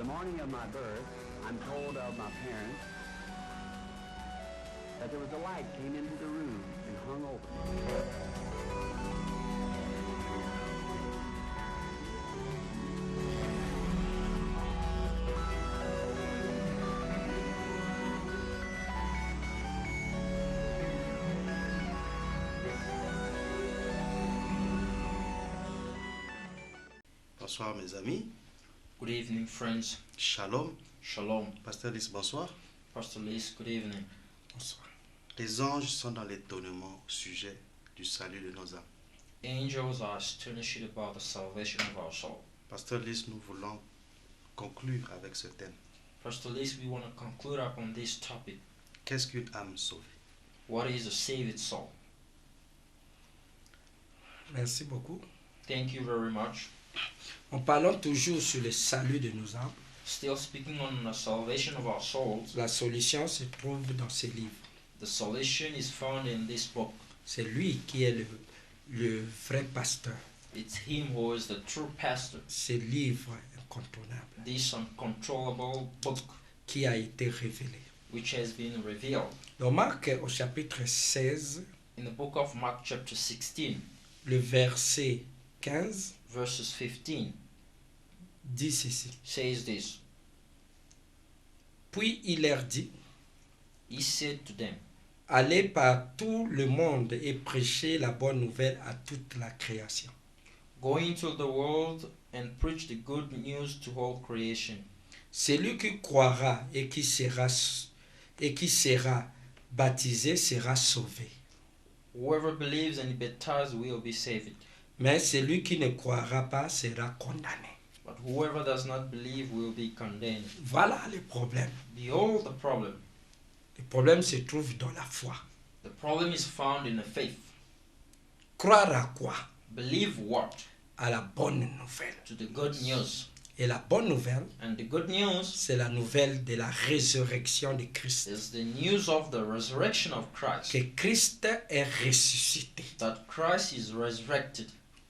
morning of my birth, I'm told of my parents that there was a light came into the room and hung over me. Bonsoir mes amis. Good evening, friends. Shalom. Shalom. Pasteur Lys, bonsoir. Pastor Liz, good evening. Bonsoir. Les anges sont dans l'étonnement au sujet du salut de nos âmes. Angels are astonished about the salvation of our soul. Pasteur Lys, nous voulons conclure avec ce thème. Pastor Liz, we want to conclude upon this topic. Qu'est-ce qu'une âme sauvée? What is a saved soul? Merci beaucoup. Thank you very much. En parlant toujours sur le salut de nos âmes, Still speaking on the salvation of our souls, la solution se trouve dans ce livre. the solution is found in this book. C'est lui qui est le vrai pasteur. It's him who is the true pastor. Ce livre incontournable This uncontrollable book qui a été révélé. which has been revealed. Dans Marc au chapitre 16, In the book of Mark chapter 16, le verset 15 verses 15, dit ceci. says this. Puis il leur dit, He said to them, allez par tout le monde et prêchez la bonne nouvelle à toute la création. go into the world and preach the good news to all creation. Celui qui croira et qui sera baptisé sera sauvé. Whoever believes and is baptized will be saved, Mais celui qui ne croira pas sera condamné. but whoever does not believe will be condemned. Voilà le problème. Behold the problem. Le problème se trouve dans la foi. The problem is found in the faith. Croire à quoi? Believe what? À la bonne nouvelle. To the good news. Et la bonne nouvelle, And the good news c'est la nouvelle de la résurrection de Christ. is the news of the resurrection of Christ. Que Christ est ressuscité. That Christ is resurrected.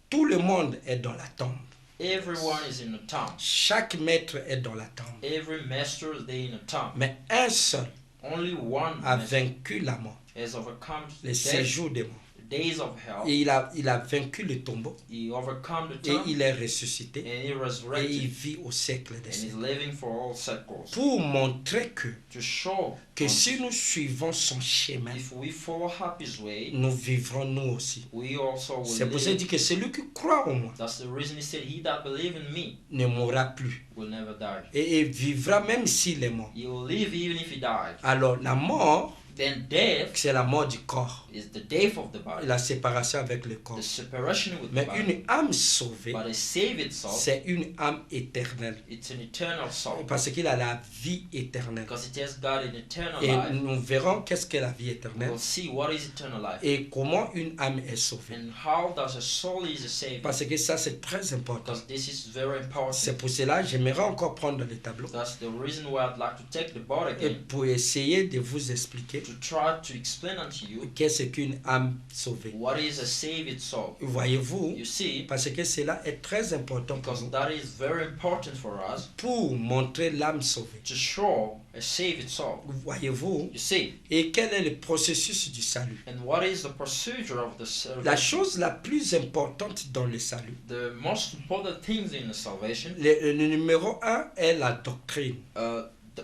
Tout le monde est dans la tombe. Everyone is in the tomb. Chaque maître est dans la tombe. Every master is there in the tomb. Mais un seul Only one a master vaincu la mort, has overcome les death, séjours des morts. the days of hell. Et il a vaincu le tombeau. He overcome the Et tomb il est ressuscité. and he Et il resurrected vit au siècle des and is siècles. living for all cycles. Pour montrer To show que si nous suivons son chemin, if we follow up his way, nous vivrons nous aussi. we also will C'est pour ça qu'il live. dit que celui qui croit en moi That's the reason he said, he that believe in me ne mourra plus. will never die. Et vivra même s'il est mort. He will live even if he dies. Alors la mort, Then death c'est la mort du corps. is the death of the Et body, la séparation avec le corps. the separation with the Mais body. une âme sauvée, But a saved soul, c'est une âme éternelle. it's an eternal soul Parce qu'il a la vie éternelle. because it has got an eternal Et life. nous verrons qu'est-ce que la vie We éternelle will see what is eternal life et comment une âme est sauvée. and how does a soul is saved. Parce que ça, c'est très important. Because this is very important. C'est pour cela que j'aimerais encore prendre le tableau That's the reason why I'd like to take the board et again pour essayer de vous expliquer to try to explain unto you qu'est-ce qu'une âme sauvée. what is a saved soul. Voyez-vous, You see, parce que cela est très important pour because nous, that is very important for us pour montrer l'âme sauvée. to show a saved soul. Voyez-vous, You see, et quel est le processus du salut? and what is the procedure of the La salvation? chose la plus importante dans le salut, The most important things in the salvation, le numéro un est la doctrine,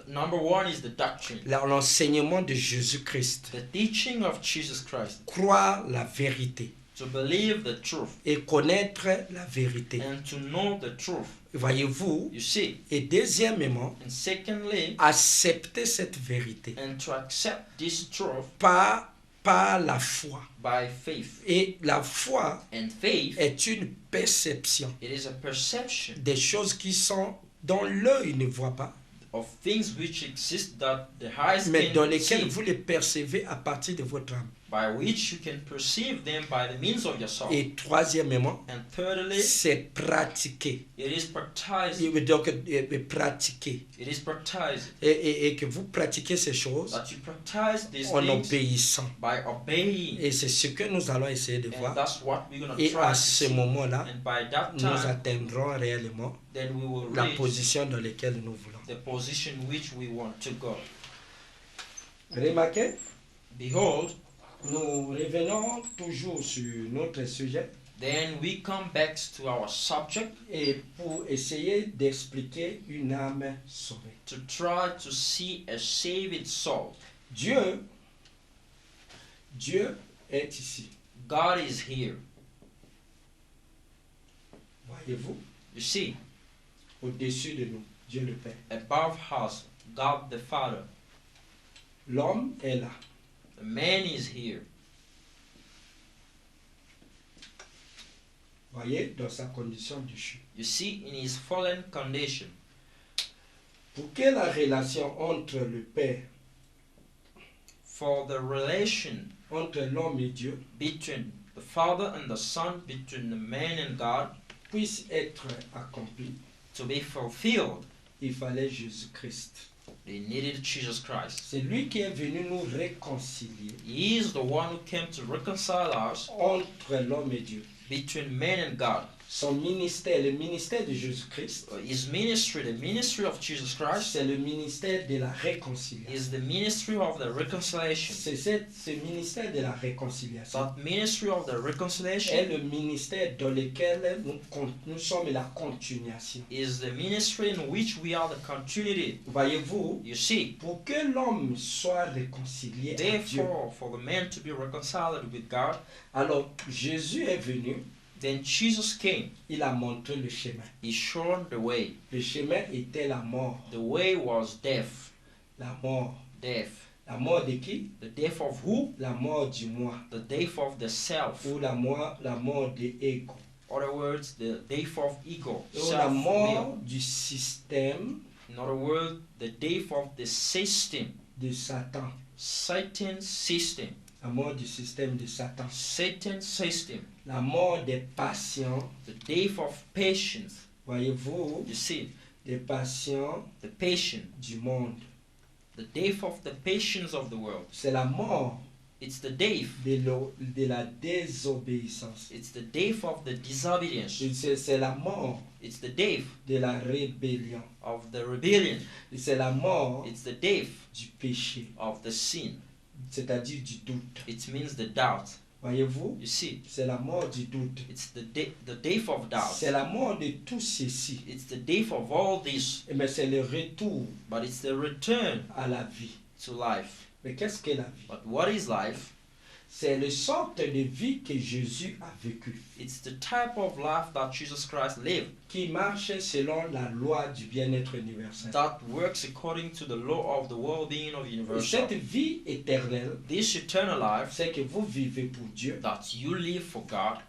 number one is the doctrine, l'enseignement de Jésus-Christ. the teaching of Jesus Christ, Croire la vérité to believe the truth et connaître la vérité. and to know the truth. Voyez-vous, You see, et deuxièmement, and secondly, accepter cette vérité and to accept this truth par la foi. by faith. Et la foi And faith, est une perception it is a perception des choses qui sont dont l'œil ne voit pas, of things which exist that the eyes mais dans can lesquelles see, vous les percevez à partir de votre âme. by which you can perceive them by the means of your soul. Et troisièmement, And thirdly, c'est pratiquer. it is practiced. Il veut dire que pratiquer. It is practiced. Et que vous pratiquez ces choses That you practice these en things obéissant. by obeying. Et c'est ce que nous allons essayer de And voir. that's what we're going to Et try à to ce see. moment-là, And by that nous time, atteindrons réellement then we will la reach position dans laquelle nous voulons. the position which we want to go. Remarquez, Behold, nous revenons toujours sur notre sujet then we come back to our subject et pour essayer d'expliquer une âme sauvée. to try to see a saved soul. Dieu est ici. God is here. Voyez-vous, You see, au-dessus de nous, Dieu le Père. above us, God the Father. L'homme est là. The man is here. Voyez, dans sa condition de chute. You see, in his fallen condition, Pour que la relation entre le Père, for the relation entre l'homme et Dieu, between the Father and the Son, between the man and God, puisse être accomplie, to be fulfilled, il fallait Jésus-Christ. they needed Jesus Christ. C'est lui qui est venu nous réconcilier He is the one who came to reconcile us entre l'homme et Dieu. between man and God. Son ministère, le ministère de Jésus-Christ, His ministry, the ministry of Jesus Christ, c'est le ministère de la réconciliation. is the ministry of the reconciliation. C'est ce ministère de la réconciliation That ministry of the est reconciliation le ministère dans lequel nous sommes la continuation. is the ministry in which we are the continuity. Voyez-vous, You see, pour que l'homme soit réconcilié à Dieu, therefore, for the man to be reconciled with God, alors Jésus est venu, then Jesus came. il a montré le chemin. He showed the way. Le chemin était la mort. The way was death. La mort. Death. La mort de qui? The death of who? La mort du moi. The death of the self. Ou la mort de ego. In other words, the death of ego. Ou la mort Self-will. du système In other words, the death of the system. de Satan. Satan's system. La mort du système de Satan. Satan's system. La mort des passions. The death of patience. Voyez-vous, You see, des passions the patience. du monde. The death of the patience of the world. C'est la mort It's the death. de la désobéissance. It's the death of the disobedience. C'est la mort It's the death de la rébellion. of the rebellion. C'est la mort It's the death du péché, of the sin. c'est-à-dire du doute. It means the doubt. Voyez-vous, You see, c'est la mort du doute. it's the death of doubt. C'est la mort de tout ceci. It's the death of all this, Mais c'est le retour but it's the return à la vie. to life. Mais qu'est-ce qu'est la vie? But what is life? C'est le sorte de vie que Jésus a vécu, It's the type of life that Jesus Christ lived, qui marche selon la loi du bien-être universel. that works according to the law of the well-being of Et universal. cette vie éternelle, This eternal life c'est que vous vivez pour Dieu that you live for God,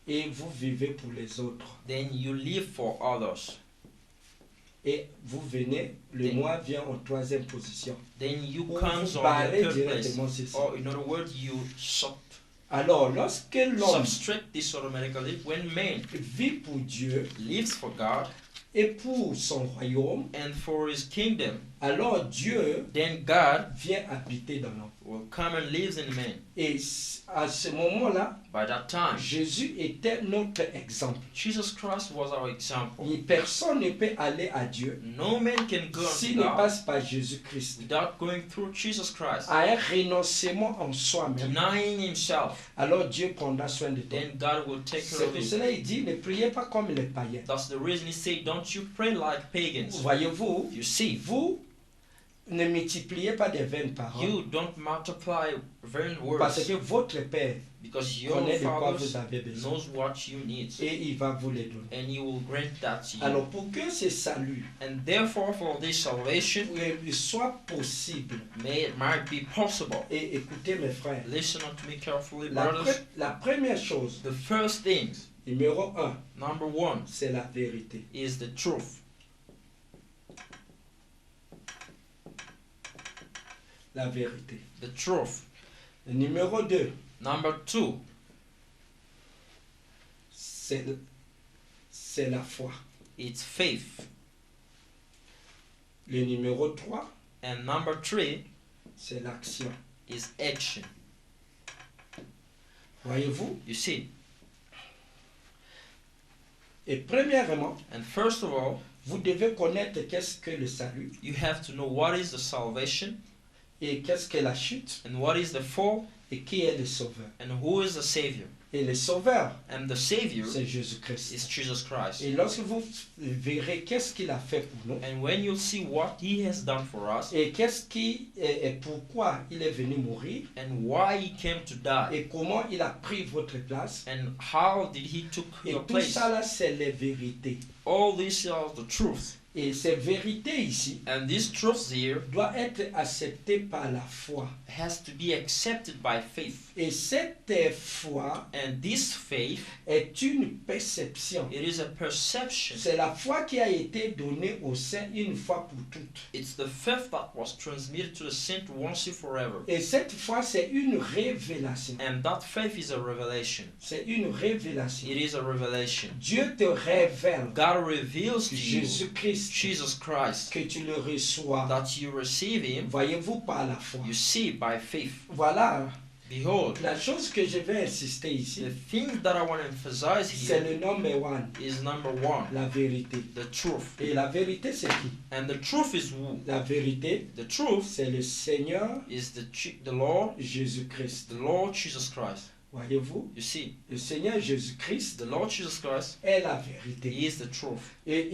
et vous vivez pour les autres. then you live for others. Et vous venez, le moi vient en troisième position. Then you Vous comes vous on the barrez third place. directement ceci. Or in other words, you Alors, lorsque l'homme subtract this automatically. When man vit pour Dieu lives for God et pour son royaume, and for his kingdom, alors Dieu then God vient habiter dans l'homme. will come and lives in man. Et à ce moment-là, By that time, Jésus était notre exemple. Jesus Christ was our example. Et personne ne peut aller à Dieu No man can go s'il unto ne God passe par Jésus-Christ. without going through Jesus Christ, À un renoncement en soi-même, denying himself. alors Dieu prendra soin de toi. Then God will take care C'est of pour you. cela qu'il dit, ne priez pas comme les païens. That's the reason he said, don't you pray like pagans. Voyez-vous, You see, vous ne multipliez pas des vaines paroles you don't multiply vain parce words que votre Père because your connaît de quoi Father vous avez besoin knows what you need et il va vous les donner. and he will grant that to you. Alors pour que ce salut And therefore, for this salvation soit possible, might be possible. et écoutez mes frères, Listen to me carefully, la, brothers. la première chose, The first thing, numéro 1, number one, c'est la vérité. is the truth. La vérité. The truth. Numéro 2, Number 2, c'est la foi. it's faith. Le numéro 3, And number 3 c'est l'action. is action. Voyez-vous? You see? Et premièrement, And first of all, vous devez connaître qu'est-ce que le salut you have to know what is the salvation et qu'est-ce que la chute and what is the fall et qui est le sauveur. and who is the Savior. Et le sauveur, And the Savior c'est Jésus-Christ. is Jesus Christ. Et lorsque vous verrez qu'est-ce qu'il a fait pour nous And when you'll see what He has done for us et qu'est-ce qui et pourquoi il est venu mourir and why He came to die et comment il a pris votre place and how did He took et your tout place, ça là c'est les vérités. all these are the truth. Et ces vérités ici And these truths here doivent être acceptées par la foi. has to be accepted by faith. Et cette foi And this faith, est une perception. it is a perception. C'est la foi qui a été donnée aux saints une fois pour toutes. It's the faith that was transmitted to the saint once and forever. Et cette foi, c'est une révélation. And that faith is a revelation. C'est une révélation. It is a revelation. Dieu te révèle God reveals to you Jésus-Christ, Jesus Christ, que tu le reçois. that you receive Him, Voyez-vous par la foi. you see by faith. Voilà. Behold, La chose que je vais insister ici, the thing that I want to emphasize c'est here le number one, is number 1, la vérité. the truth. Et la vérité, c'est qui? And the truth is who? La vérité, The truth c'est le Seigneur is the Lord, Jésus-Christ. the Lord Jesus Christ. Voyez-vous? You see, Le Seigneur Jésus-Christ the Lord Jesus Christ, est la vérité. He is the truth. Et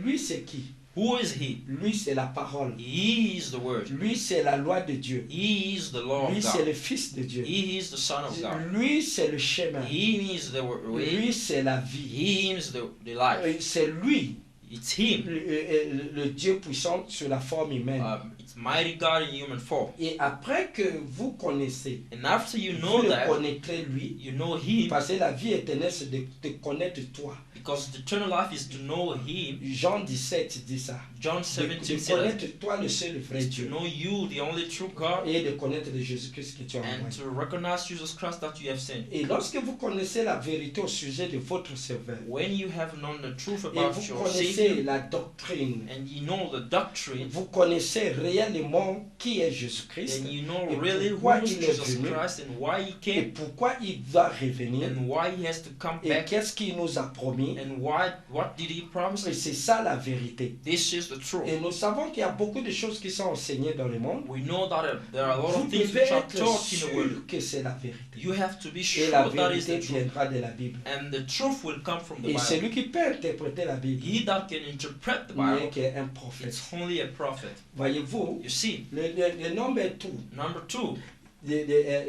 lui, c'est qui? Who is He? Lui, c'est la parole. He is the Word. Lui, c'est la loi de Dieu. He is the law Lui, of c'est God. le Fils de Dieu. He is the Son of God. Lui, c'est le chemin. He is the way. Lui, c'est la vie. He is the life. C'est lui, It's Him. le Dieu puissant sur la forme humaine. It's mighty God in human form. Et après que vous connaissez, And after you vous know le that, connaîtrez lui, you know Him, parce que la vie éternelle, c'est de te connaître toi. because the eternal life is to know Him. Jean 17 dit ça. John De 17 says that. connaître toi, le seul vrai Is to Dieu. know you, the only true God, Et de connaître de Jésus-Christ que tu as and envoyé. to recognize Jesus Christ that you have sent. Et lorsque vous connaissez la vérité au sujet de votre serveur, When you have known the truth et about vous your connaissez Savior, la doctrine, and you know the doctrine, vous connaissez réellement qui est Jésus-Christ and you know et really who pourquoi is il est Jesus venu, Christ and why He et came, pourquoi il va revenir, and why He has to come et back, qu'est-ce qu'il nous a promis. and what did He promise Et us? c'est ça la vérité. This is the truth. Et nous savons qu'il y a beaucoup de choses qui sont enseignées dans le monde. We know that there are a lot Vous of things devez which are être taught in the world. sûr que c'est la vérité. You have to be Et sure la that is vérité the truth. viendra de la Bible. And the truth will come from the Et Bible. celui qui peut interpréter la Bible, He that can interpret the il n'est Bible, qu'un prophète. it's only a prophet. Voyez-vous, You see, le number 2, number 2,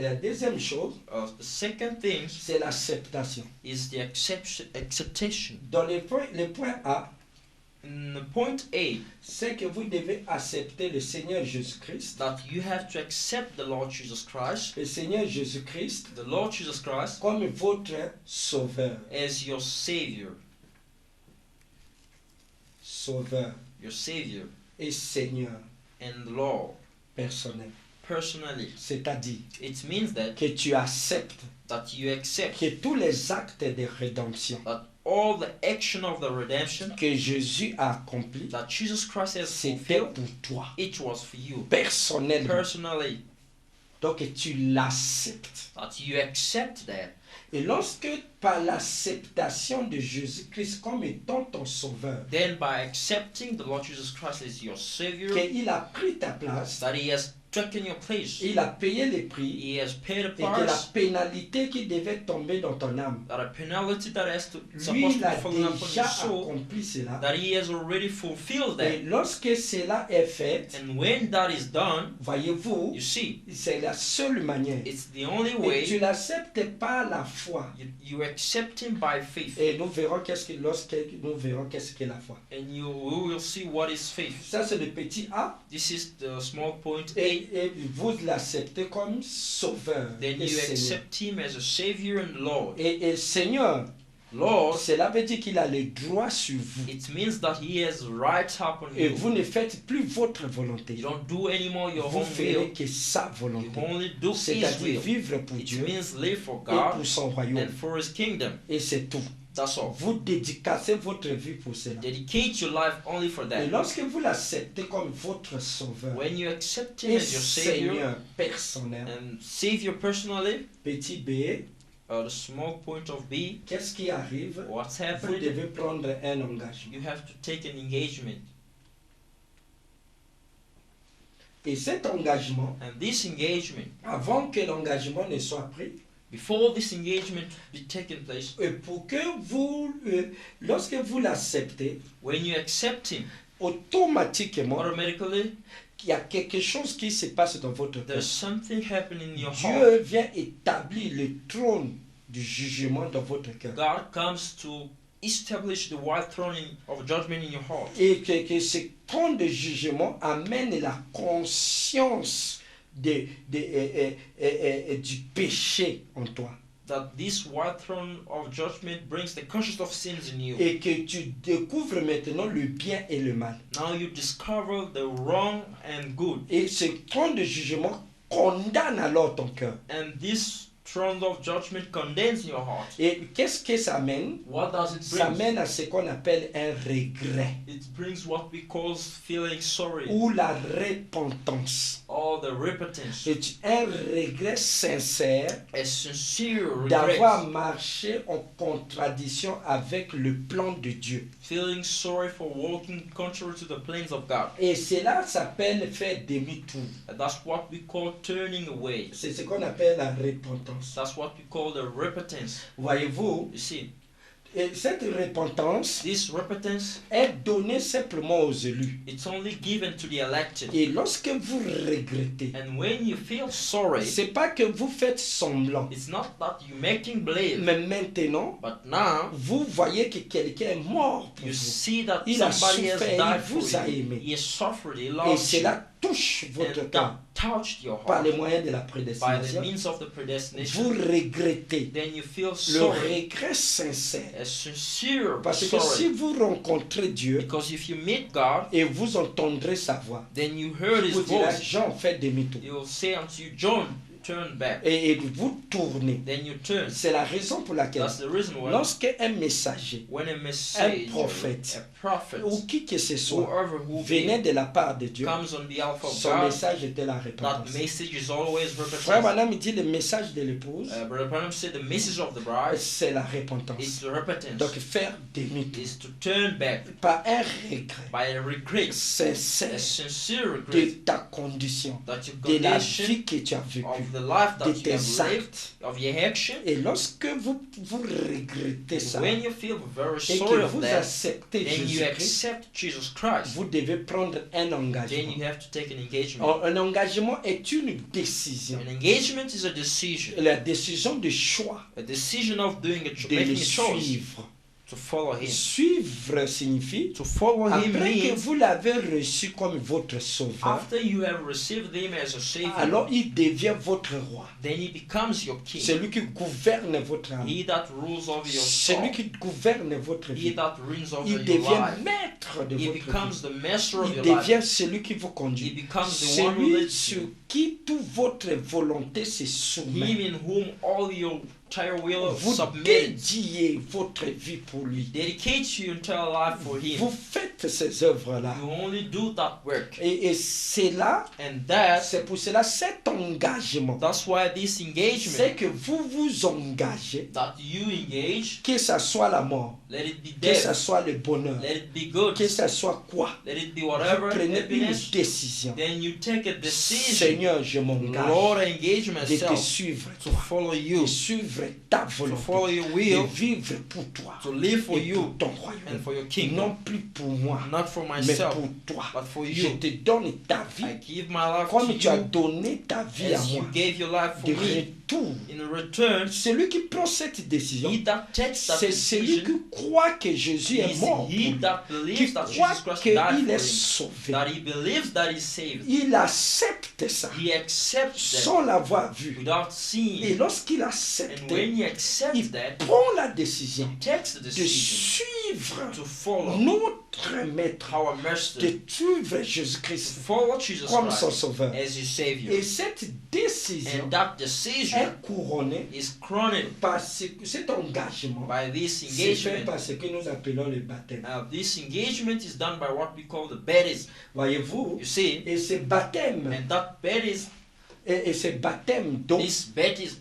la deuxième chose, the second thing c'est l'acceptation. is the acceptation. Dans le point A, In the point A, c'est que vous devez accepter le Seigneur Jésus-Christ. that you have to accept the Lord Jesus Christ, Le Seigneur Jésus-Christ the Lord Jesus Christ, comme votre sauveur. as your Savior, Sauveur your Savior, et Seigneur and Lord, personnel. personally. C'est-à-dire It means que tu acceptes that you accept que tous les actes de rédemption that all the action of the redemption que Jésus a accomplis, that Jesus Christ has c'était fulfilled, pour toi, it was for you, personnellement. personally, Donc tu l'acceptes. that you accept that. Et lorsque par l'acceptation de Jésus-Christ comme étant ton sauveur, Then by accepting the Lord Jesus Christ as your Savior, qu'il a pris ta place, that He has taken your place, il a payé les prix, He has paid a et que la price, pénalité qui devait tomber dans ton âme, that a penalty that has to lui, supposed il to a be fallen upon déjà your soul, accompli cela. that He has already fulfilled Et that. lorsque cela est fait, And when that is done, voyez-vous, you see, c'est la seule manière. it's the only Et tu way l'acceptes par la foi. you accept Him by faith, Et nous verrons qu'est-ce que la foi. and we will see what is faith. Ça c'est le petit A. This is the small point A. Et vous l'acceptez comme sauveur Then et you Seigneur. accept Him as a Savior and Lord. Et Seigneur, Lord, cela veut dire qu'il a le droit sur vous. it means that He has rights upon Et you. vous ne faites plus votre volonté. You don't do anymore your Vous own ferez will. que sa You volonté. only do His C'est-à-dire will. vivre pour It Dieu means live for et God pour son royaume. and for His kingdom. Et c'est tout. That's all. Vous dédicacez votre vie pour cela. Dedicate your life only for Et that. lorsque vous l'acceptez comme votre sauveur When you accept Him et as your Savior Seigneur personnel, and Savior personally, petit b, the small point of B, qu'est-ce qui arrive? what's Vous happening? devez prendre un engagement. You have to take an engagement. Et cet engagement, And this engagement, avant que l'engagement ne soit pris, before this engagement be taken place, et pour que vous, lorsque vous l'acceptez, when you accept Him, automatiquement, automatically il y a quelque chose qui se passe dans votre cœur. there's something happening in your heart. Dieu vient établir le trône du jugement dans votre cœur. God comes to establish the white throne of judgment in your heart. Et que ce trône de jugement amène la conscience du péché en toi. That this white throne of judgment brings the conscience of sins in you. Et que tu découvres maintenant le bien et le mal. Now you discover the wrong and good. Et ce trône de jugement condamne alors ton cœur. And this throne of judgment condemns your heart. Et qu'est-ce que ça amène? What does it Ça bring? mène à ce qu'on appelle un regret It brings what we call feeling sorry ou la repentance. or the repentance. C'est un regret sincère A sincere d'avoir regret. marché en contradiction avec le plan de Dieu. Feeling sorry for walking contrary to the plans of God. Et cela s'appelle faire demi-tour. And that's what we call turning away. C'est ce qu'on appelle la repentance. That's what we call the repentance. Voyez-vous, You see, et cette repentance this repentance, est donnée simplement aux élus. it's only given to the elected. Et lorsque vous regrettez, And when you feel sorry, c'est pas que vous faites semblant, it's not that you're making believe, mais maintenant, but now vous voyez que quelqu'un est mort pour you vous. see that Il a somebody has souffert, il died vous for a you. aimé. He has suffered, he Et loved you. cela touche votre And cœur that touched your par heart les moyens de la by the prédestination. means of the Vous predestination. regrettez Then you feel le sorry, regret sincère. a sincere Parce que si sorry. vous rencontrez Dieu Because if you meet God, et vous entendrez sa voix, then you heard il His vous dira, voice. Jean, fait demi-tour. He will say unto you, John, turn back. Et vous tournez. Then you turn. C'est la raison pour laquelle, That's the reason why lorsqu'un messager when a messenger, prophète, a prophet, ou qui que ce soit, whoever who venait de la part de Dieu, comes on behalf of son God, message était la that repentance. message is always Frère repentance. Branham dit le message de l'épouse, Brother Branham said the message of the bride c'est la is repentance. the repentance, Donc faire demi-tour. is to turn back Pas un regret by a regret, a sincère sincere de regret ta condition, that your de la condition, vie que tu as vécue, of the life de that you tes have lived, actes. of your action. Et lorsque vous regrettez ça When you feel very et sorry que of vous that, acceptez then you Jésus-Christ, accept Jesus Christ. vous devez prendre un Then engagement. you have to take an engagement. Un engagement est une décision. An engagement is a decision. La décision de choix A decision of doing de making le a choice suivre. to follow Him. Suivre signifie, To follow Him après que means vous l'avez reçu comme votre sauveur, after you have received Him as a Savior, alors il devient votre roi. then He becomes your King. Celui qui gouverne votre âme. He that rules over your Celui soul. qui gouverne votre He vie. that reigns over Il your devient life. maître de He votre vie. becomes the master of Il your life. devient celui qui vous He conduit. becomes the one who Celui leads sur you. qui toute votre volonté se soumet. Him in whom all your entire will Vous submit. dédiez votre vie pour lui. Dedicate your entire life for Him. Vous faites ces œuvres-là. You only do that work. Et c'est là, And that, c'est pour cela, cet engagement, that's why this c'est engagement que vous vous engagez, that you engage, que ça soit la mort, let it be que ça death, soit le bonheur, let it be good, que ça soit quoi. let it be Vous whatever, prenez une happiness, décision. then you take a decision. Seigneur, je m'engage Lord, I engage de te myself suivre, to toi, follow de you, suivre ta to follow volonté, your de will, vivre pour toi to live for et you pour ton and royaume. for your kingdom. Non plus pour moi. moi, not for mais myself, pour toi. but for Je you. te donne ta I vie give my life comme to tu as you donné ta vie à as you moi. gave your life for De me. retour, In return, celui qui prend cette décision, he that takes that c'est celui decision qui croit que Jésus est is mort, he pour that lui, believes qui that croit Jesus Christ qu'il died est for him, sauvé. that he believes that he's saved. Il accepte ça He accepts that sans l'avoir vu. without Et seeing. lorsqu'il And accepte, when he accepts il that, prend la décision he takes the de decision suivre to follow notre maître, our de master, suivre to Jésus-Christ follow Jesus comme son Christ sauveur. as his Savior. Et cette décision And that decision est couronnée is crowned par cet engagement. by this C'est fait engagement. par ce que nous appelons le baptême. This engagement is done by what we call the baptism. Voyez-vous? You see, Et ce baptême, and that baptism, et ce baptême donc, this baptism,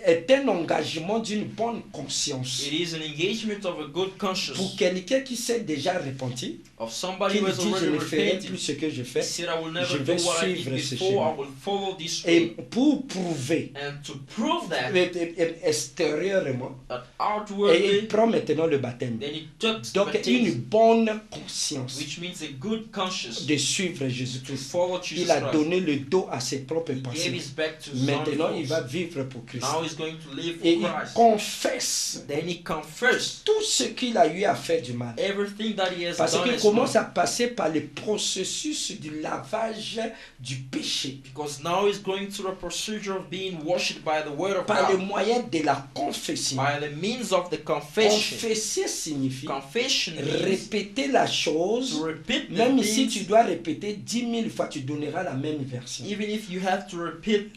est un engagement d'une bonne conscience. it is an engagement of a good Pour conscience, quelqu'un qui s'est déjà repenti, of somebody qui who dit has je already ne ferai repented. plus ce que je He fais, said, I will never je do vais what I suivre did ce before, chemin. I will follow this et way. pour prouver And to prove that, extérieurement, that et il outwardly, prend maintenant le baptême. then he took the Donc une baptism, bonne conscience which means a good conscience de suivre to Jésus-Christ. follow Jesus Il a Christ. donné le dos à ses propres He gave pensées. his back to his own Maintenant, il va thoughts. vivre pour Christ. Now he's going to live Et for il Christ. confesse Then he confessed tout ce qu'il a eu à faire du mal. everything that he has Parce done qu'il as commence wrong. à passer par le processus du lavage du péché. Because now he's going through the procedure of being washed by the word of Par le God. moyen de la confession. By the means of the confession. Confesser signifie Confession means répéter la to chose. repeat the Même si things. tu dois répéter 10 000 fois, tu donneras la même version. Even if you have to repeat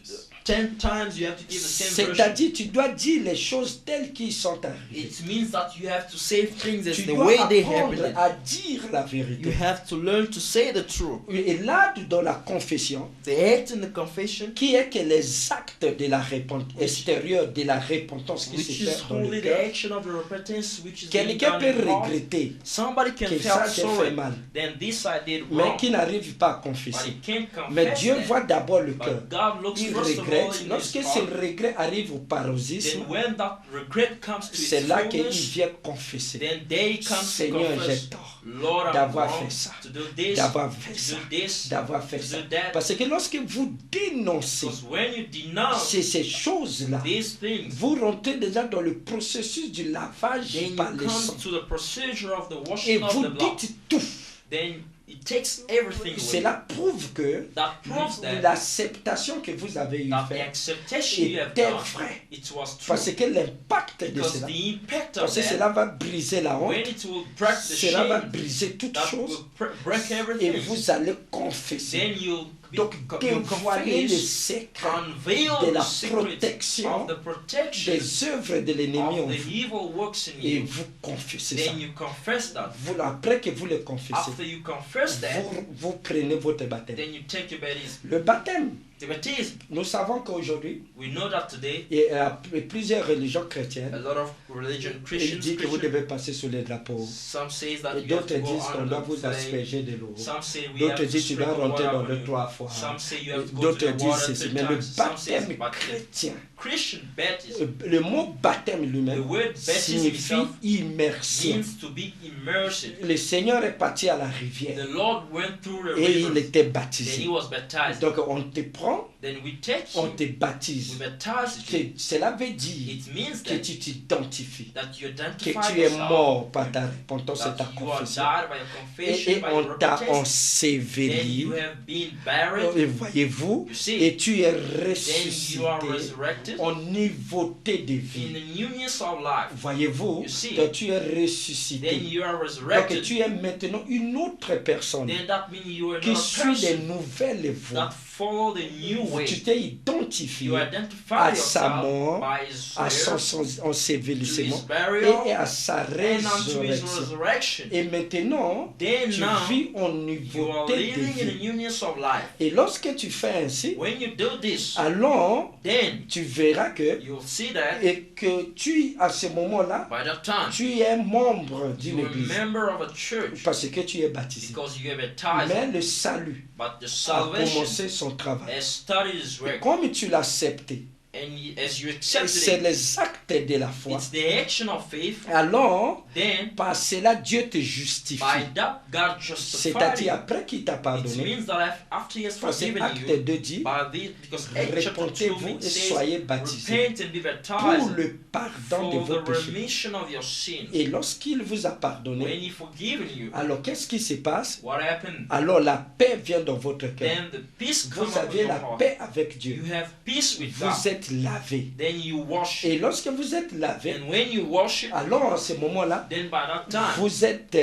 10 times, you have to give the same version. C'est-à-dire, tu dois dire les choses telles qu'ils sont arrivées. It means that you have to say things as Tu the dois way they apprendre happened. à dire la You vérité. have to learn to say the truth. Et là, dans la confession, The act in the confession, qui est que les actes de la repentance, extérieure de la repentance qui which se is fait dans le wholly the cœur, action of the repentance, which is being quelqu'un done peut in the heart. regretter Somebody can que feel ça j'ai fait sorry, mal, then this I did mais wrong, qui n'arrive pas à but confesser. he can't Mais confess Dieu that. voit d'abord le cœur. But God looks Il first of all regrette. in Lorsque his ce heart. regret arrive au paroxysme, Then when that regret comes to c'est its là qu'il fullness, vient confesser. then there he comes to Seigneur, j'ai confess, tort Lord, I'm d'avoir wrong fait ça, to do this, d'avoir fait to ça, do this, d'avoir fait to ça. do that. Parce que lorsque vous dénoncez Because when you denounce ces choses-là, these things, vous rentrez déjà dans le processus du lavage then you par le sang. come to the procedure of the Et washing of vous the blood. dites tout. Then it takes everything away. Cela prouve que That proves that, l'acceptation que vous avez eu that the faite acceptation you have était done, vraie. it was true. Parce que l'impact de Because cela, the impact of parce que that, cela va briser la when honte, it will break the cela va shame, briser toute that chose, will break et everything, vous allez confesser. then you'll Donc, dévoiler le confess, secret unveil de the la secret protection of the protection des œuvres de l'ennemi en of the vous. evil works in Et you. vous confessez ça. Then you confess that. Vous, après que vous le confessez, After you confess that, vous prenez votre baptême. then you take your baptism. Le baptême, The baptism, nous savons qu'aujourd'hui, we know that today, il y a plusieurs religions a chrétiennes. lot of religion, Ils Christians, disent que vous Christians, devez passer sur les drapeaux. some says that Et you have d'autres to go disent qu'on under doit the vous flag. asperger de l'eau. Some say we D'autres have to disent tu dois sprinkle rentrer water dans on le you. 3 fois. Some say you have to go to D'autres the disent water ceci. 3 Mais le times. Some says, baptême but chrétien, Christian baptism, le mot baptême the lui-même word baptism signifie itself immersion. means to be immersed. Le Seigneur est parti à la rivière The Lord went through the et il river, était then baptisé. he was baptized. Donc on te prend, Then we take on him, te we baptise. baptize you. Cela veut dire It means que that, tu t'identifies, that you que identify tu es yourself, mort par ta repentance et that ta you are confession. died by your confession, Et by your on t'a repentance. Then enseveli. you have been buried, Et voyez-vous, you see, et tu es then you are ressuscité resurrected en nouveauté de in vie. the newness of life. Voyez-vous, You see, donc tu es Then ressuscité. you are Donc resurrected. tu es maintenant une autre personne Then that means you are qui not a suit les person nouvelles voies. that follow the new way. Tu t'es identifié You identify à sa yourself mort, by his à prayer, son to his ensevelissement burial, et à sa and unto his résurrection. resurrection. Et maintenant, Then tu now, vis en you are nouveauté de living in the vie. newness of life. Et lorsque tu fais ainsi, When you do this, alors then tu verras que, you'll see that et que tu, à ce moment-là, by that time, tu es membre d'une you're a église member of a church parce que tu es baptisé. because you have baptized. Mais le salut But the a salvation commencé son travail. has started his Et work. comme tu l'as accepté, as you Et accepted c'est it, les actes de la foi. it's the action of faith. Alors, Then, par cela, Dieu te justifie. by that, God justified C'est-à-dire you. après qu'il t'a It pardonné. means that after He has Parce que forgiven acte you, 2 dit, by this, because Acts chapter 2 répentez-vous et says, soyez baptisés repent and be pour baptized le pardon de for vos the péchés. remission of your sins. Et lorsqu'il vous a When pardonné, He forgiven you, alors qu'est-ce qui se passe? what happened? Alors la paix vient dans votre cœur. Then the peace comes Vous out of avez your la heart. paix avec Dieu. You have peace with God. Vous êtes lavé. Then you wash Et it. lorsque vous êtes lavé, And when you wash it, alors en ce moment-là, then by that time, vous êtes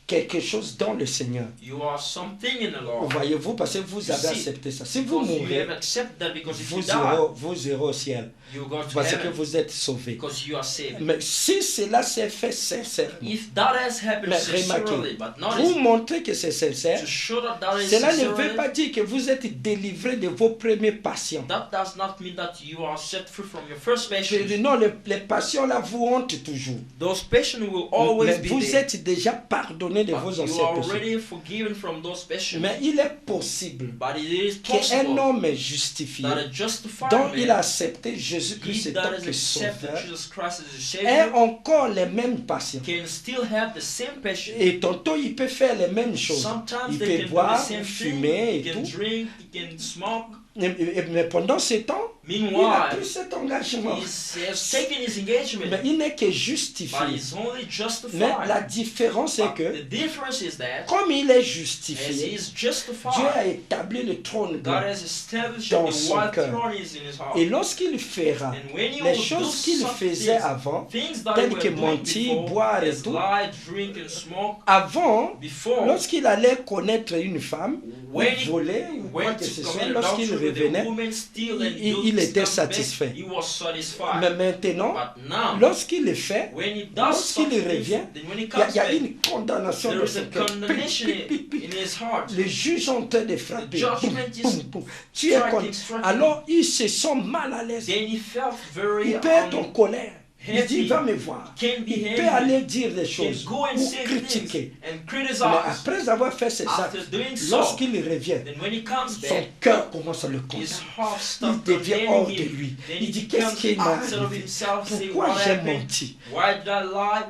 quelque chose dans le Seigneur. you are something in the Lord. Voyez-vous, parce que vous avez See, accepté ça. Si vous Because you mourrez, have accepted that, because if you vous die, irez au ciel. you go to Parce que heaven vous êtes sauvés. because you are saved. Mais si cela s'est fait sincèrement, If that has happened mais sincerely, remarquez, but pour notice, montrer que c'est sincère, to show that that is cela ne veut sincerely, pas dire que vous êtes délivré de vos premiers passions. that does not mean that you are set free from your first Je passion. dis non, les passions là vous hantent toujours. Those passions will always Mais be vous there. êtes déjà pardonné de But vos you anciens are péchés. already forgiven from those passions. Mais il est possible But it is qu'un possible homme est justifié, that a justified dont il a man, accepté Jésus-Christ he en tant that que has accepted sauveur, Jesus Christ as a ait Savior, encore les mêmes passions. can still have the same passion. Et tantôt il peut faire les mêmes choses. Sometimes Il they peut can do the boire, same thing. fumer He et can tout. drink, he can smoke. Mais pendant ce temps, il a Meanwhile, pris cet engagement. he has taken his engagement, Mais il n'est que but justifié. he's only justified. Mais la différence est But que, the difference is that comme il est as justifié, he is Dieu a justified, établi le trône God blanc. has established dans the son white cœur. throne is in his heart. Et lorsqu'il fera And when he les will do choses qu'il some faisait things, avant, things that telles he que was doing mentir, before, boire et as tout, lie, drink and smoke, avant, before, lorsqu'il allait connaître une femme, ou when he voler, ou quoi went que ce to soit, commit lorsqu'il adultery with a revenait, woman, steal and il do était stuff back, satisfait. he was satisfied. Mais maintenant, But now, lorsqu'il le fait, when he does lorsqu'il something, revient, then when he il comes y a back, une condamnation there dans is a son cœur. condemnation in his heart. Le juge est en train de frapper. The judgment is Boum, boum, boum. Tu es striking. Alors, ils se sont mal à l'aise. Then he felt very Il peut être en colère. Il dit, heavy. va me voir. Can be Il peut angry. aller dire des Can choses go and ou say critiquer. things and Mais criticize. après avoir fait ces After actes, doing so, lorsqu'il revient, then when he comes son back, cœur commence à le his condamner. heart Il starts devient condemning hors de him. lui. Then Il he dit, qu'est-ce becomes qui m'est outside of arrivé? himself, say, Pourquoi what j'ai happened? menti? Why did I lie?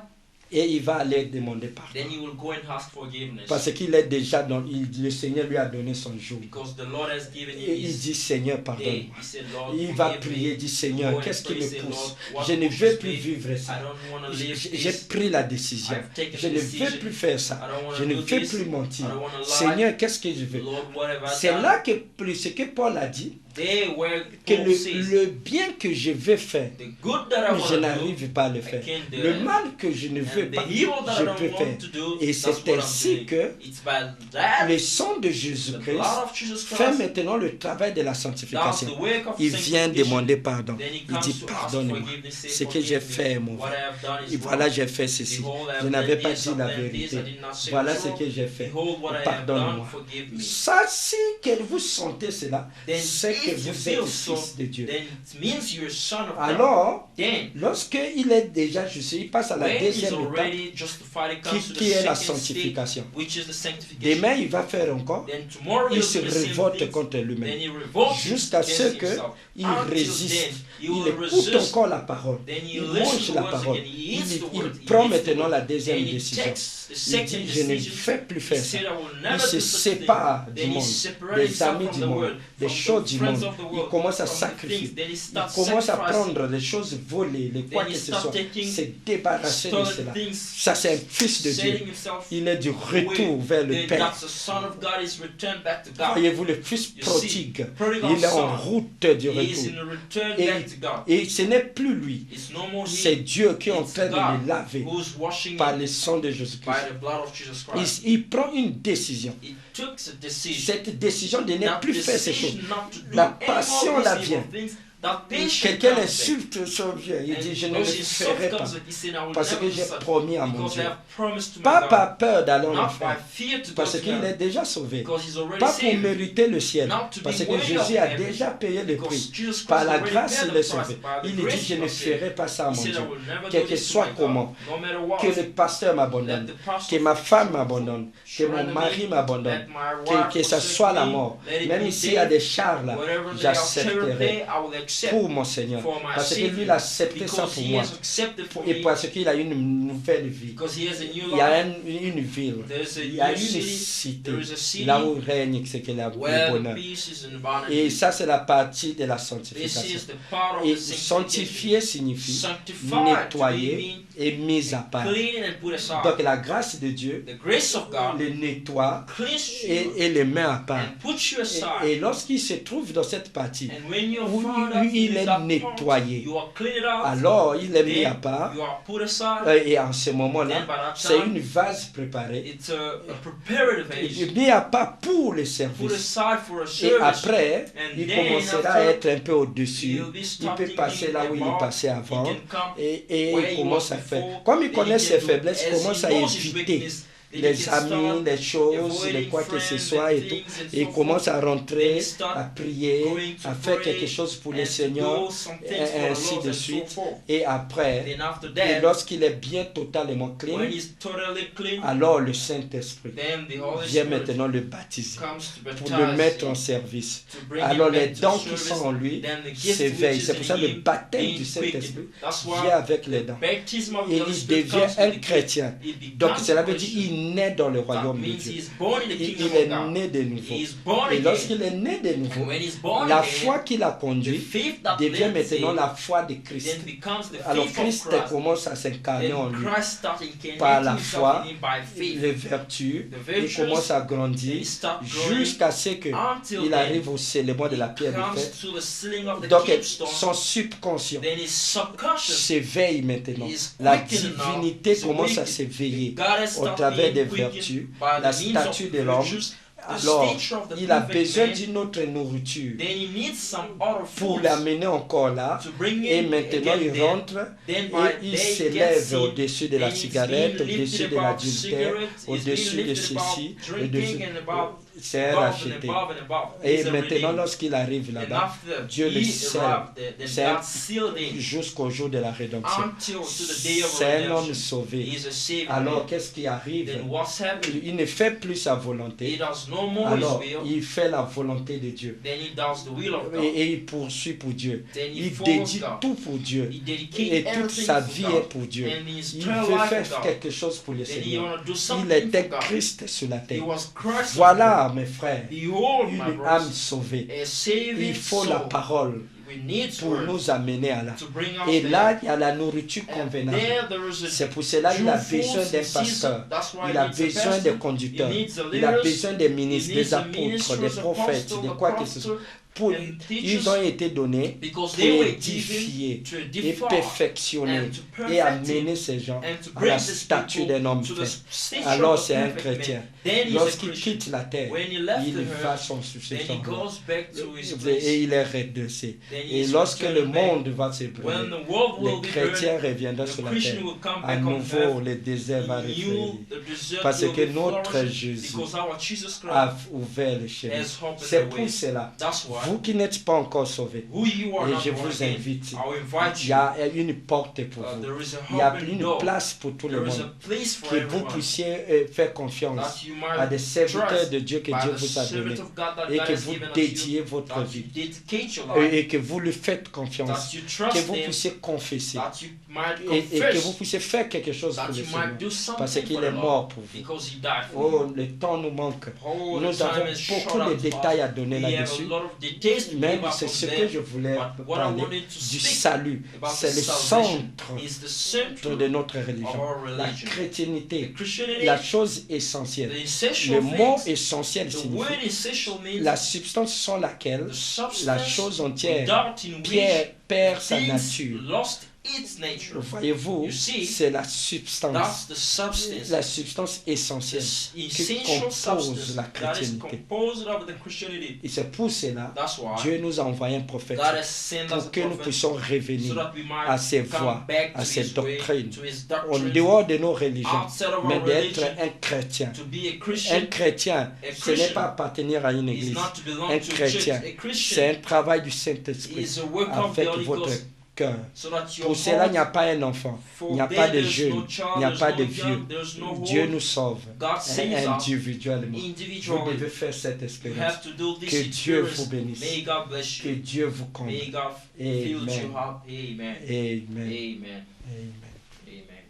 Et il va aller demander pardon. Then he will go and ask forgiveness. Parce qu'il est déjà dans... Le Seigneur lui a donné son jour. Because the Lord has given Et him il his dit, Seigneur, day. pardonne-moi. He said, Lord, Il va forgive prier, me. il dit, Go Seigneur, and qu'est-ce qui pray, me say, pousse? Lord, what Je ne pushes veux plus me? vivre I ça. don't want to live J'ai this. pris la décision. I've taken Je a ne veux decision. plus faire ça. I don't want Je to ne do veux this. plus I mentir. don't want to lie. Seigneur, qu'est-ce que je veux? Lord, what have I C'est done? là que ce que Paul a dit, They were que Paul says, le bien que je veux faire, the good that I mais want je to do, n'arrive pas à le I faire. can't do Le it. mal que je ne veux And pas, the evil that I je don't peux want faire. to do, Et that's c'est what I'm ainsi doing. que It's by that le sang de the Jésus-Christ blood of Jesus fait Christ maintenant le travail de la does sanctification. the work of Il vient sanctification. demander pardon. Then he Il comes dit, to ask pardonne-moi. forgiveness, say, Ce que j'ai forgive me. fait, mon What I frère. have done is Et voilà, wrong. j'ai fait ceci. Behold, I Je have n'avais done pas this, dit I've la done this, vérité. I did not say Voilà the ce truth. que j'ai fait. Behold what I have done, Pardonne-moi. forgive me. Ça, si que vous sentez cela, Then c'est que if you vous feel êtes so, fils de Dieu. then it means you're a son of God. Alors, Then, lorsqu'il est déjà justifié, il passe à la when he's deuxième étape, already justified, it comes to the qui est la second state, sanctification. which is the sanctification. Demain, il va faire encore. Then tomorrow Il he'll se do the same révolte things. contre Then lui-même. he revolts Jusqu'à ce against que himself. il Until résiste. then, he Il will écoute resist. encore la parole. Then he Il listens mange to la words parole. again. He eats the Il word. He prend eats the maintenant word. la deuxième Then he décision. takes the Il second dit, je ne decision. fais plus He faire ça. said, I will Il never se do such thing. sépare du Then he monde, separates des himself amis from du the monde, world, des from choses the du friends monde. of the Il world, commence à from the sacrifier. things. Then he Il starts commence à sacrificing. prendre les choses volées, les quoi Then que he ce starts soit, taking se débarrasser de stolen cela. things, Ça, c'est un fils de Dieu. setting himself Il est du away. retour vers le Then Père. that's the son of God is returned back to God. Voyez-vous, le fils You prodigue, see, prodigal il est en son, route du He is retour. in a return Et, back to God. et ce n'est plus lui, It's no more c'est he Dieu qui est en It's train de God le laver who's washing par him le sang de by Jésus-Christ. the blood of Jesus Christ. Il prend une décision. He took the decision. Cette décision de ne That plus faire ces decision choses. not to do La any passion more là these vient. evil things. That patient Quelqu'un comes back. insulte son Dieu. Il And dit, je ne le those insults ferai pas. comes, he said, I will Parce never que do j'ai such. promis à mon Because I Dieu. have promised to my Pas God. par peur d'aller en Not by enfer. fear to go Parce to qu'il est hell. déjà sauvé. Because he's already Pas pour saved. mériter le ciel. Not to be Parce que worthy of Jésus a heaven. déjà payé le Because prix. Jesus Christ Par la already grâce, paid il the est price. sauvé. By the Il dit, grace je you ne are saved. ferai pas ça à He mon said, Dieu. I will never Quel do que this to soit my God. comment. No matter what. Que le pasteur m'abandonne. Let the pastor Que ma femme m'abandonne. Que mon mari m'abandonne. Let my wife Que ça forsake soit la me. mort. Let it Même be s'il y a death. des chars là, Whatever they are j'accepterai. carrying, I will accept pour mon Seigneur. for my Parce que lui, il Savior, a accepté ça because pour he moi. has accepted for Et me, parce qu'il a une nouvelle vie. because he has a new Il y a life. une ville. There's a Il y a new une city, cité. there is a city Là où règne ce qu'est le where the bonheur. peace is in abundance. Et ça, c'est la partie de la This sanctification. is the part of Et the sanctification. sanctifier signifie Sanctified to nettoyer et mis à be part. clean and put aside. Donc la grâce de Dieu The grace of God les nettoie cleanses et, you et les met à part. and puts you aside. Et lorsqu'il se trouve dans cette partie And when you're où found out il in est that part, nettoyé, you are cleaned out, alors il est mis à then part. you are put aside, Et en ce moment-là, then by that c'est time, une vase préparée. it's a preparative Il age, est mis à part pour les put services. aside for a Et service, après, and il then commencera à after, être un peu au-dessus. he'll be Il starting peut passer là où il est above, passé he avant. can come Et where il he commence was à faire. before, Comme il then connaît he ses can do faiblesses, il as commence he à knows his éviter weakness, then he les can amis, start les choses, avoiding les quoi que ce friends soit and et tout. things and Et il so commence à Then rentrer, he start à prier, going to à faire pray quelque chose pour le and to Seigneur, do some et things for the ainsi Lord de and so suite. forth. Et après, Then after et that, lorsqu'il est bien totalement clean, when he's totally clean, alors le Saint-Esprit then the Holy vient Spirit maintenant le baptiser comes to pour le mettre en baptize service. him, to bring Alors him les back to dons qui service. sont en lui Then the gift s'éveillent. which is C'est pour ça in le him baptême being du Saint-Esprit quickened. That's vient why avec les the dons. baptism of the Et Holy il Spirit devient comes un with the gift. chrétien. It Donc becomes cela a veut dire Christian. qu'il naît dans le That royaume de means Dieu. he's born in the Il kingdom est of God. né de nouveau. He is born Et again. lorsqu'il est né de nouveau, And when he's born la again, foi qu'il a the conduit faith that devient led maintenant him la foi de Christ. then becomes the Alors faith of Christ Christ. commence à s'incarner en Then lui Christ starts incarnating par la himself foi, in him by faith. les vertus, The il virtues, commence à then grandir he starts growing jusqu'à ce qu'il until then arrive au scellement de la he pierre de comes fête. to the ceiling of the Donc capstone. son subconscient Then his subconscious s'éveille maintenant. is La quickened now. divinité Is commence à awakened. s'éveiller God has au started travers des being quickened vertus, by la the means of statue de l'homme. virtues, the Alors, stature of the il a perfect besoin man. d'une autre nourriture Then he needs some other pour food l'amener encore là. to bring Et him maintenant, again il there. rentre Then et by il day gets s'élève in, au-dessus de la and he's cigarette, being au-dessus lifted de above l'adultère, cigarettes, he's au-dessus being de lifted above ceci, drinking au-dessus. and above C'est un above and racheté. above and above. Et He's a maintenant, redeemed. lorsqu'il arrive And là-bas, after Dieu le he scelle. arrived, then C'est God sealed him jusqu'au jour de la rédemption. until to the day of C'est un homme redemption. sauvé. He's a savior. Alors, qu'est-ce qui arrive? Then what's happened? Il ne fait plus sa He volonté. does no more Alors, his will. il fait la volonté de Dieu. Then he does the will of God. Et il poursuit pour Dieu. Then he Il follows dédie God. tout pour Dieu. He Et dedicates toute everything sa for vie God. est pour Dieu. And his Il eternal veut life faire for God. quelque chose pour le Then he Seigneur. want to do Il something était for God. Christ sur la He terre. was Christ. Voilà, mes frères, Behold, my une âme brothers, sauvée. a saving Il faut soul. la parole We need pour word nous amener à là. to bring us Et there. là, il y a la nourriture And convenable. there is a C'est pour cela qu'il a true besoin food d'un in season. pasteur. That's why Il he a needs a besoin pastor. des conducteurs. He needs the Il a leaders. besoin des He ministres, needs des the apôtres, ministers, des the prophètes, apostles, de the quoi que ce soit. pastors, Pour, and ils teachers, ont été donnés because pour they were édifier given to et edify perfectionner and to et perfect amener ces gens and to à bring la these statue people d'un homme to the fait. stature Alors of a c'est un perfect man. chrétien. Then he's a Lorsqu'il Christian. quitte la terre, When he left il the va earth, son then he successeur. goes back to his Et place. il est redressé. Then Et he's lorsque le returned back. monde va se When brûler, the world les will be chrétiens burned, reviendront the sur la Christian terre. will come À back on nouveau, earth. le désert va New, refleurir. the desert Parce will que be notre flourishing, Jésus because our Jesus Christ a ouvert le chemin. has hope in C'est the pour way. cela, That's why vous qui n'êtes pas encore sauvés, who you are et not je born vous again, invite, I will invite il y you. a une porte pour vous. There is a Il y a open une door. place pour tout le There is monde. a place for Que vous everyone. puissiez faire confiance That you à might des serviteurs trust de Dieu que by Dieu the vous a donnés. servant of God that Et God que has vous given unto dédiez you, votre that vie. you dedicate your life, Et que vous lui faites confiance. that you Que trust vous Him, puissiez confesser. that you might Et que confess, vous puissiez faire quelque chose pour that le you Seigneur. might do Parce something qu'il for est the mort Lord, pour vous. because He died for you. Oh, le temps nous manque. Oh, the Nous time avons is short beaucoup de out détails of à us. donner We have a là-dessus. lot of details to Même give out c'est from ce que there. je voulais But what I parler wanted to du speak salut. about C'est the le salvation centre is the center de notre of religion. our La religion. chrétienté, Christianity, la chose the essentielle. essential Le mot things, essentiel the signifie word essential means la substance sans laquelle the substance la chose entière without in which perd sa things nature. lost its nature. Voyez-vous, You see, c'est la That's substance, the substance, la substance essentielle the qui essential compose substance la that is chrétienté. composed of the Christianity. Et c'est pour cela That's why Dieu nous a envoyé un prophète God has sent us a pour que nous prophet puissions so revenir that we might à ses come voies, back à to ses His way, doctrines, to His en doctrines, dehors de nos religions, outside of mais our d'être religion, un chrétien. to be a Un Christian. chrétien, ce n'est Christian pas appartenir à une is église. not to belong Un to a church. chrétien, A c'est Christian un travail du Saint-Esprit is a work of the avec Holy votre Ghost cœur. so that your Pour cela, il n'y a heart, pas un enfant, for il n'y a there pas de there's jeune, no child, il n'y a there's pas no de young, vieux. there's no Dieu old. nous sauve God saves us individuellement. Vous individually. devez faire cette You expérience. have to do this Que Dieu experience. vous bénisse. May God bless Que you. Dieu vous comble. May God fill you Amen. up. Amen. Amen. Amen. Amen. Amen.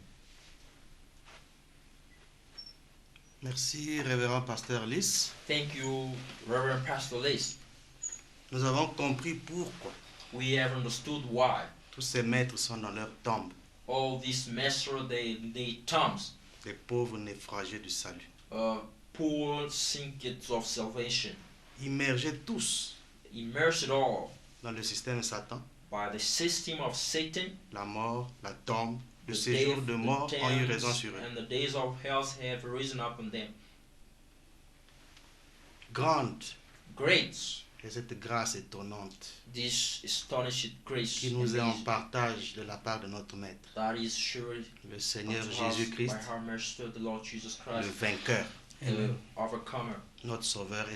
Merci, révérend pasteur Lys. Thank you, Reverend Pastor Lace. Nous avons compris pourquoi We have understood why tous ces maîtres sont dans leur tombe, all these masters they tombs, les pauvres naufragés du salut, poor sinkers of salvation, immergés tous immersed all dans le système Satan, by the system of Satan. la mort, la tombe, le The séjour death, de the mort ont eu raison tempest, sur eux. and the days of hell have risen up on them. Grande Great, est cette grâce étonnante this astonishing grace qui nous est en amazing, partage de la part de notre Maître, that is surely le Seigneur unto us Jésus-Christ, by our Master, the Lord Jesus le Christ, vainqueur, the overcomer, notre Sauveur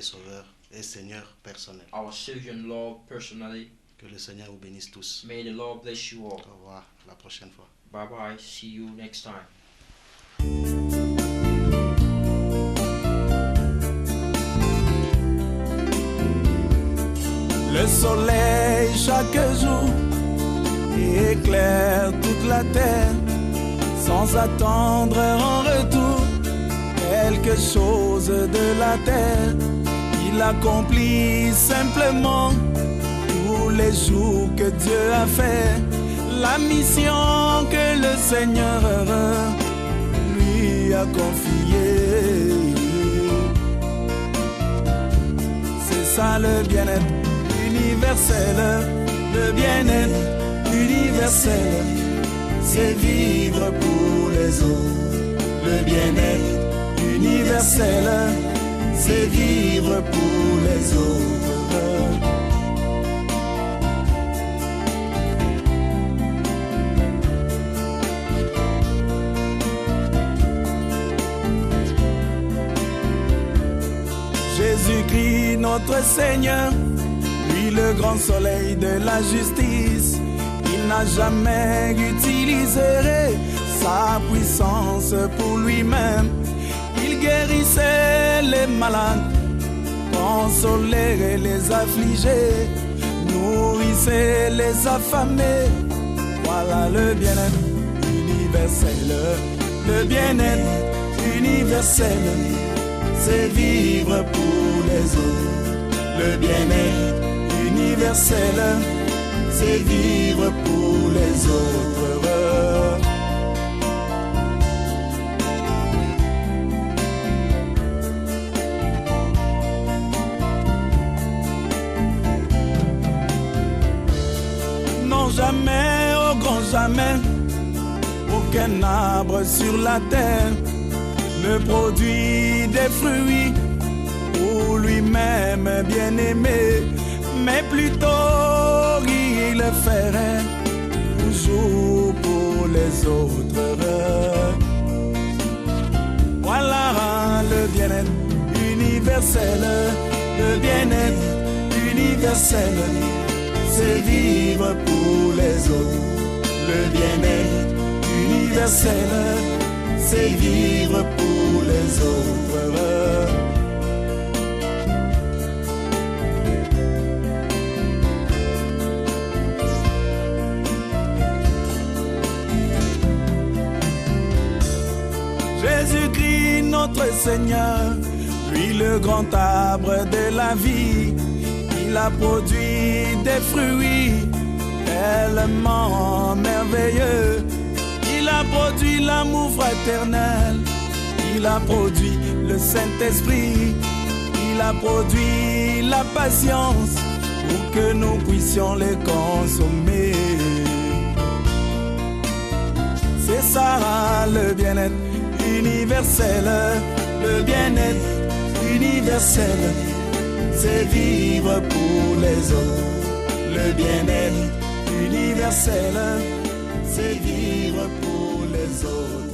et Seigneur personnel. our Savior and Lord personally. Que le Seigneur vous bénisse tous. May the Lord bless you all. Au revoir, à la prochaine fois. Bye bye. See you next time. Le soleil chaque jour éclaire toute la terre sans attendre en retour quelque chose de la terre. Il accomplit simplement tous les jours que Dieu a fait la mission que le Seigneur lui a confiée. C'est ça le bien-être universel, le bien-être universel, c'est vivre pour les autres. Le bien-être universel, c'est vivre pour les autres. Jésus-Christ notre Seigneur, lui le grand soleil de la justice, il n'a jamais utilisé sa puissance pour lui-même. Il guérissait les malades, consolait les affligés, nourrissait les affamés. Voilà le bien-être universel, le bien-être universel, c'est vivre pour les autres. Le bien-être universel, c'est vivre pour les autres. Non, jamais, au grand jamais, aucun arbre sur la terre ne produit des fruits pour lui-même bien-aimé, mais plutôt il ferait toujours pour les autres. Voilà le bien-être universel, le bien-être universel, c'est vivre pour les autres. Le bien-être universel, c'est vivre pour les autres. Jésus-Christ notre Seigneur, lui le grand arbre de la vie, il a produit des fruits tellement merveilleux. Il a produit l'amour fraternel, il a produit le Saint-Esprit, il a produit la patience pour que nous puissions les consommer. C'est ça le bien-être universel, le bien-être universel, c'est vivre pour les autres. Le bien-être universel, c'est vivre pour les autres.